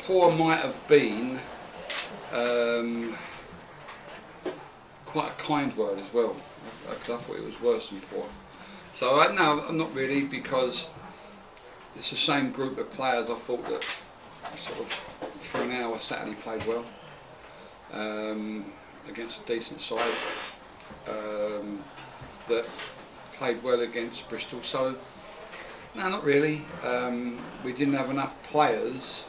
poor might have been quite a kind word as well, because I thought it was worse than poor. So no, not really, because it's the same group of players. I thought that sort of for an hour Saturday played well against a decent side that played well against Bristol. So no, not really. We didn't have enough players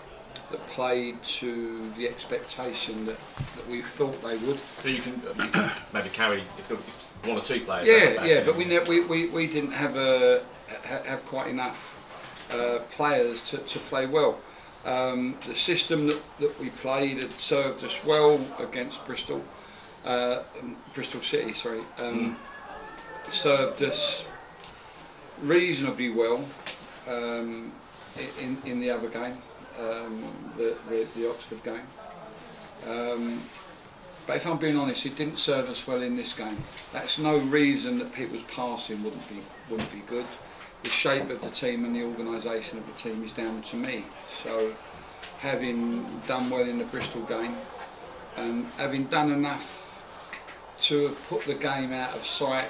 that played to the expectation that we thought they would. So you can maybe carry one or two players. Yeah, but we didn't have quite enough players to play well. The system that we played had served us well against Bristol City. Sorry, served us reasonably well in the other game. The Oxford game, but if I'm being honest, it didn't serve us well in this game. That's no reason that people's passing wouldn't be good. The shape of the team and the organisation of the team is down to me. So, having done well in the Bristol game and having done enough to have put the game out of sight,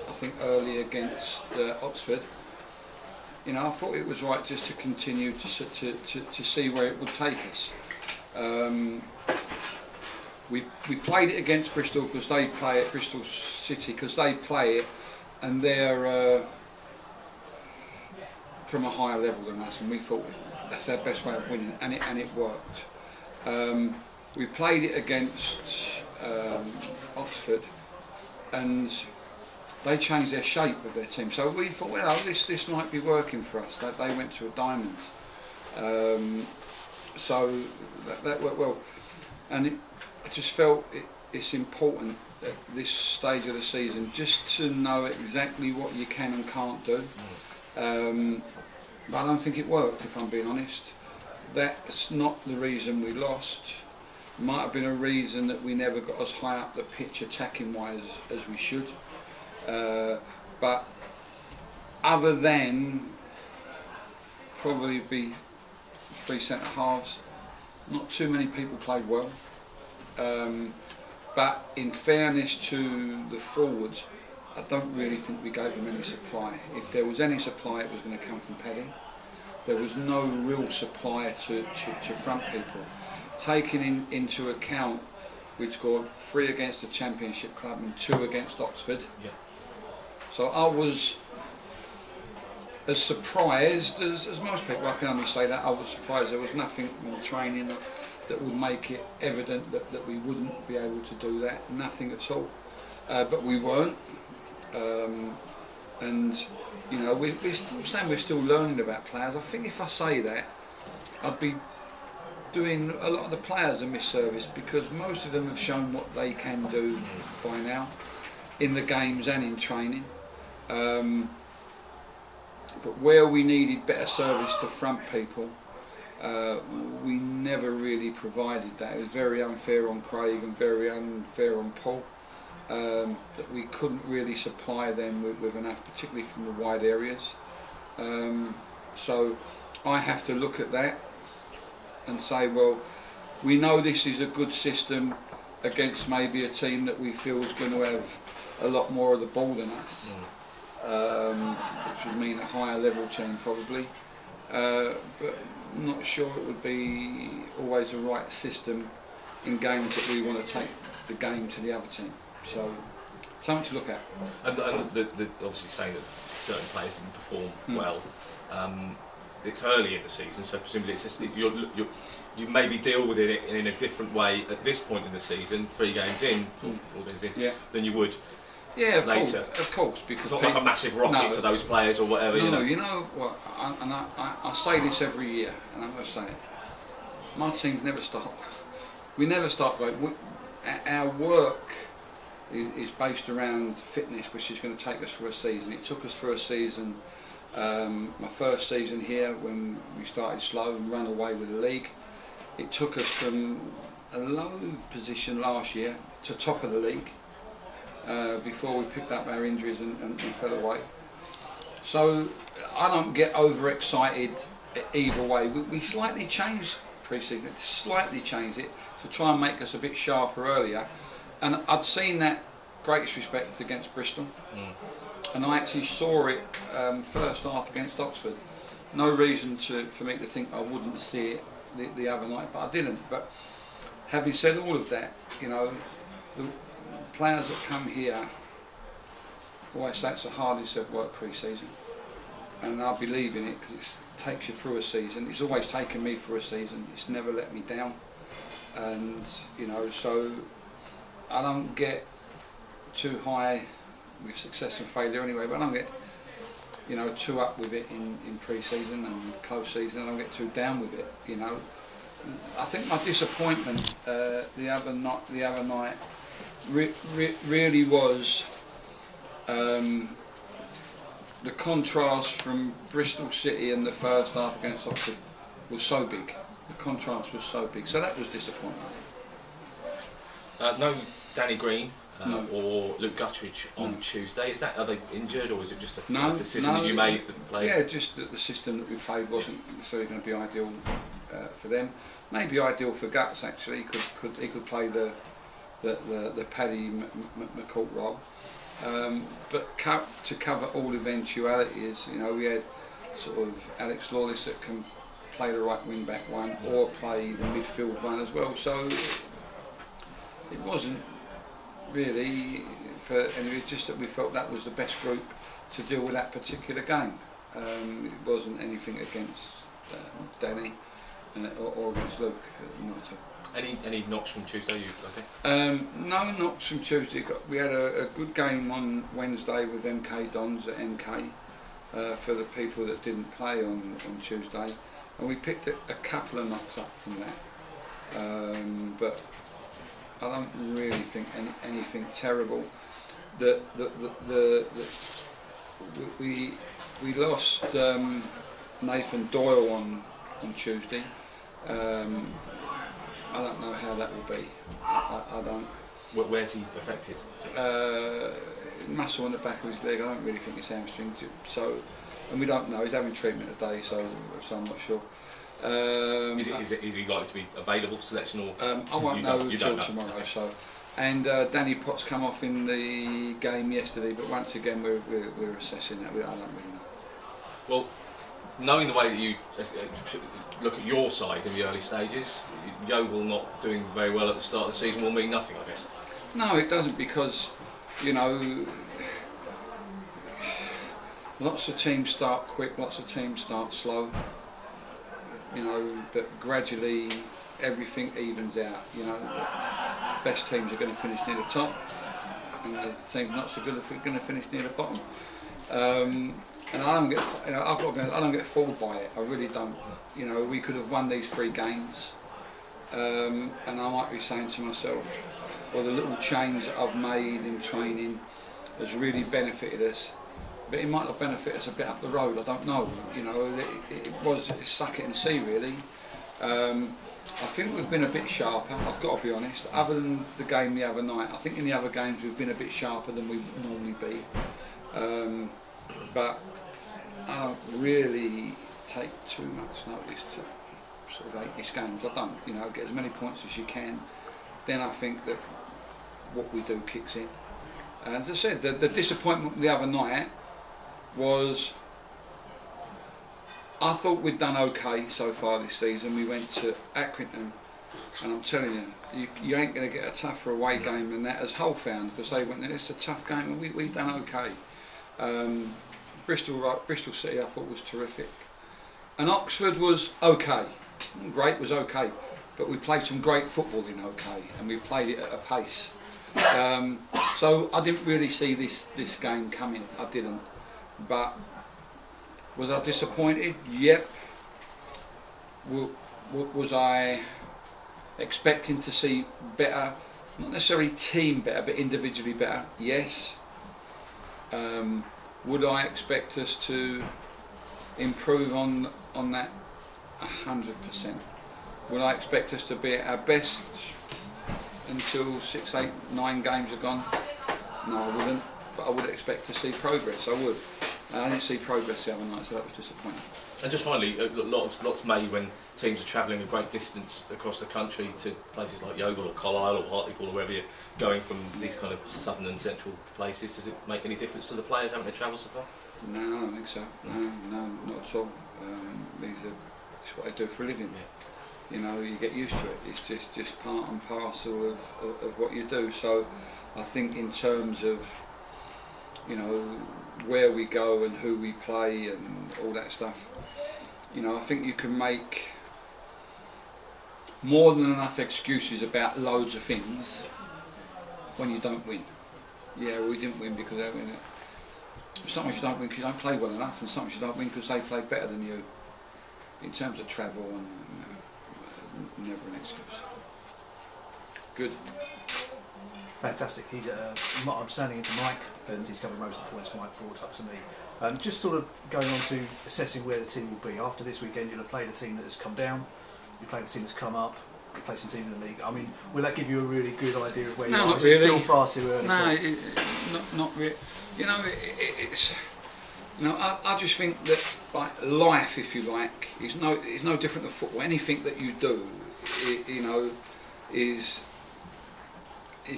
I think early against Oxford. You know, I thought it was right just to continue to see where it would take us. We played it against Bristol because they play it, Bristol City, because they play it, and they're from a higher level than us, and we thought that's our best way of winning, and it worked. We played it against Oxford, and they changed their shape of their team, so we thought, well, this might be working for us. They went to a diamond, so that worked well, and I just felt it's important at this stage of the season just to know exactly what you can and can't do. But I don't think it worked, if I'm being honest. That's not the reason we lost. It might have been a reason that we never got as high up the pitch attacking wise as we should. But other than probably be three centre halves, not too many people played well. But in fairness to the forwards, I don't really think we gave them any supply. If there was any supply, it was going to come from Paddy. There was no real supply to front people. Taking into account we'd scored 3 against the Championship club and 2 against Oxford. Yeah. So I was as surprised as most people. I can only say that. I was surprised there was nothing in the training that would make it evident that we wouldn't be able to do that. Nothing at all. But we weren't. And you know, we're still learning about players. I think if I say that, I'd be doing a lot of the players a misservice, because most of them have shown what they can do by now in the games and in training. But where we needed better service to front people, we never really provided that. It was very unfair on Craig and very unfair on Paul, that we couldn't really supply them with enough, particularly from the wide areas. So I have to look at that and say, well, we know this is a good system against maybe a team that we feel is going to have a lot more of the ball than us, which would mean a higher level team probably, but I'm not sure it would be always the right system in games that we want to take the game to the other team. So something to look at. And the obviously saying that certain players didn't perform well. It's early in the season, so presumably it's just, you maybe deal with it in a different way at this point in the season, 3 games in, 4 games in, than you would later. Of course, because it's not like a massive rocket to those players or whatever. No, you know what? I say this every year, and I'm going to say it. My teams never start. We never start great. Our work is based around fitness, which is going to take us for a season. It took us for a season. My first season here, when we started slow and ran away with the league, it took us from a low position last year to top of the league before we picked up our injuries and fell away. So I don't get overexcited either way. We slightly changed pre-season, to slightly change it to try and make us a bit sharper earlier. And I'd seen that greatest respect against Bristol, and I actually saw it first half against Oxford. No reason for me to think I wouldn't see it the other night, but I didn't. But having said all of that, you know, the players that come here always say it's the hardest they've worked pre-season, and I believe in it because it takes you through a season. It's always taken me through a season. It's never let me down, and you know, so I don't get too high with success and failure anyway, but I don't get, you know, too up with it in pre-season and close season. I don't get too down with it, you know. I think my disappointment the other night really was the contrast from Bristol City in the first half against Oxford was so big. The contrast was so big, so that was disappointing. No Danny Green No. or Luke Guttridge on Tuesday. Are they injured, or is it just a decision no, that you made that played? Yeah, just that the system that we played wasn't necessarily going to be ideal for them. Maybe ideal for Guts actually. He could play the Paddy McCourt role. But to cover all eventualities, you know, we had sort of Alex Lawless that can play the right wing back one or play the midfield one as well. So it wasn't really it's just that we felt that was the best group to deal with that particular game. It wasn't anything against Danny or against Luke, not at all. Any knocks from Tuesday? You okay? No knocks from Tuesday. We had a good game on Wednesday with MK Dons at MK for the people that didn't play on Tuesday, and we picked a couple of knocks up from that. But I don't really think anything terrible. We lost Nathan Doyle on Tuesday. I don't know how that will be. I don't. Where's he affected? Muscle on the back of his leg. I don't really think it's hamstring. So, and we don't know. He's having treatment today, so I'm not sure. Is he likely to be available for selection, or I won't know until tomorrow. Okay. So, and Danny Potts come off in the game yesterday, but once again we're assessing that. I don't really know. Well, knowing the way that you look at your side in the early stages, Yeovil not doing very well at the start of the season will mean nothing, I guess. No, it doesn't, because you know, lots of teams start quick, lots of teams start slow. You know, but gradually everything evens out. You know, best teams are going to finish near the top, and the teams not so good are going to finish near the bottom. And I don't get, you know, I don't get fooled by it. I really don't. You know, we could have won these 3 games, and I might be saying to myself, well, the little change that I've made in training has really benefited us. But it might not benefit us a bit up the road. I don't know. You know, it's suck it and see really. I think we've been a bit sharper. I've got to be honest. Other than the game the other night, I think in the other games we've been a bit sharper than we would normally be. But I don't really take too much notice to sort of 8-ish games. I don't. You know, get as many points as you can. Then I think that what we do kicks in. And as I said, the disappointment the other night was, I thought we'd done okay so far this season. We went to Accrington, and I'm telling you, you ain't going to get a tougher away game than that, as Hull found, because they went there. It's a tough game, and we done okay. Bristol City I thought was terrific, and Oxford was okay. Great was okay, but we played some great football in okay, and we played it at a pace. So I didn't really see this game coming. I didn't. But was I disappointed? Yep. Was I expecting to see better? Not necessarily team better, but individually better? Yes. Would I expect us to improve on that? 100%. Would I expect us to be at our best until 6, 8, 9 games are gone? No, I wouldn't. But I would expect to see progress. I would. I didn't see progress the other night, so that was disappointing. And just finally, lots made when teams are travelling a great distance across the country to places like Yeovil or Carlisle or Hartlepool or wherever you're going from these kind of southern and central places. Does it make any difference to the players having to travel so far? No, I don't think so. No, not at all. It's what I do for a living. Yeah. You know, you get used to it. It's just part and parcel of what you do. So I think in terms of, you know, where we go and who we play and all that stuff, you know, I think you can make more than enough excuses about loads of things when you don't win. Yeah, we didn't win because they win it. Sometimes you don't win because you don't play well enough, and sometimes you don't win because they play better than you. In terms of travel, and never an excuse. Good. Fantastic. I'm standing into Mike, and he's covered most of the points Mike brought up to me. Just sort of going on to assessing where the team will be after this weekend. You'll have played a team that has come down, you played a team that's come up, you play some teams in the league. I mean, will that give you a really good idea of where you are? Not really. Still far too early. No, not really. You know, it's. You know, I just think that like life, if you like, is no different than football. Anything that you do, you know, is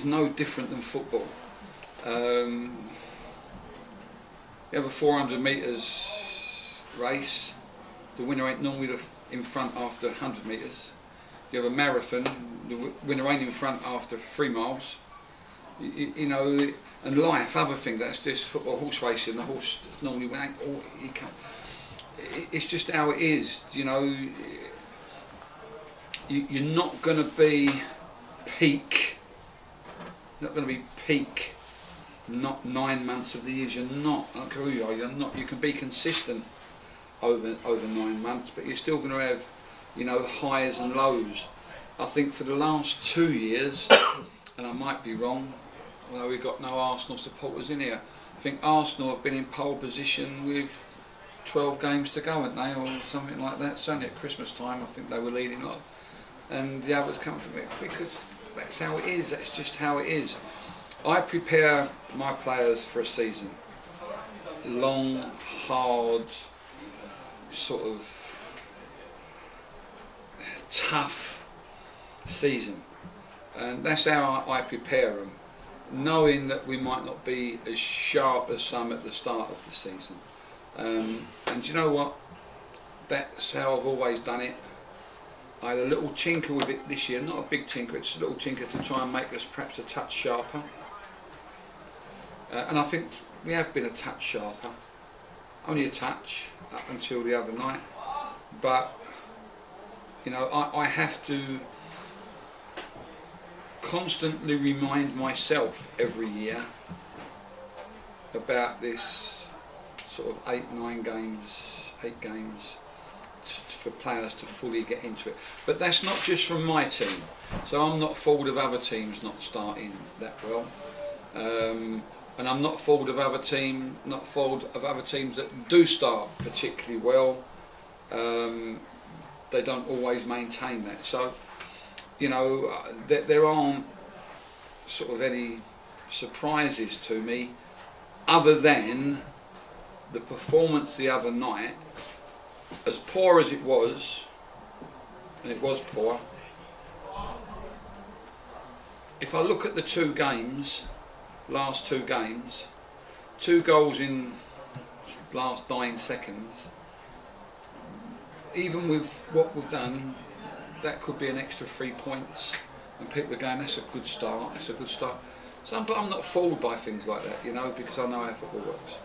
no different than football. You have a 400 metres race, the winner ain't normally in front after 100 metres. You have a marathon, the winner ain't in front after 3 miles. You know, and life, other thing, that's just football, horse racing, the horse normally ain't, it's just how it is, you know. You're not going to be peak, not 9 months of the year. You're not, I don't care who you are, you're not. You can be consistent over 9 months, but you're still going to have, you know, highs and lows. I think for the last 2 years, and I might be wrong, although we've got no Arsenal supporters in here, I think Arsenal have been in pole position with 12 games to go, haven't they, or something like that. Certainly at Christmas time, I think they were leading on, and the others come from it, because that's how it is. That's just how it is. I prepare my players for a season. Long, hard, sort of tough season, and that's how I prepare them, knowing that we might not be as sharp as some at the start of the season. And you know what? That's how I've always done it. I had a little tinker with it this year, not a big tinker, it's a little tinker to try and make us perhaps a touch sharper. And I think we have been a touch sharper. Only a touch up until the other night. But, you know, I have to constantly remind myself every year about this sort of 8 games for players to fully get into it. Other that's not just from my team, so I'm not fault of other teams not starting that well, and I'm not fault of other teams that do start particularly well. They don't always maintain that, so you know, there aren't sort of any surprises to me other than the performance the other night. As poor as it was, and it was poor, if I look at the last two games, 2 goals in last 9 seconds, even with what we've done, that could be an extra 3 points, and people are going, that's a good start, that's a good start. So I'm not fooled by things like that, you know, because I know how football works.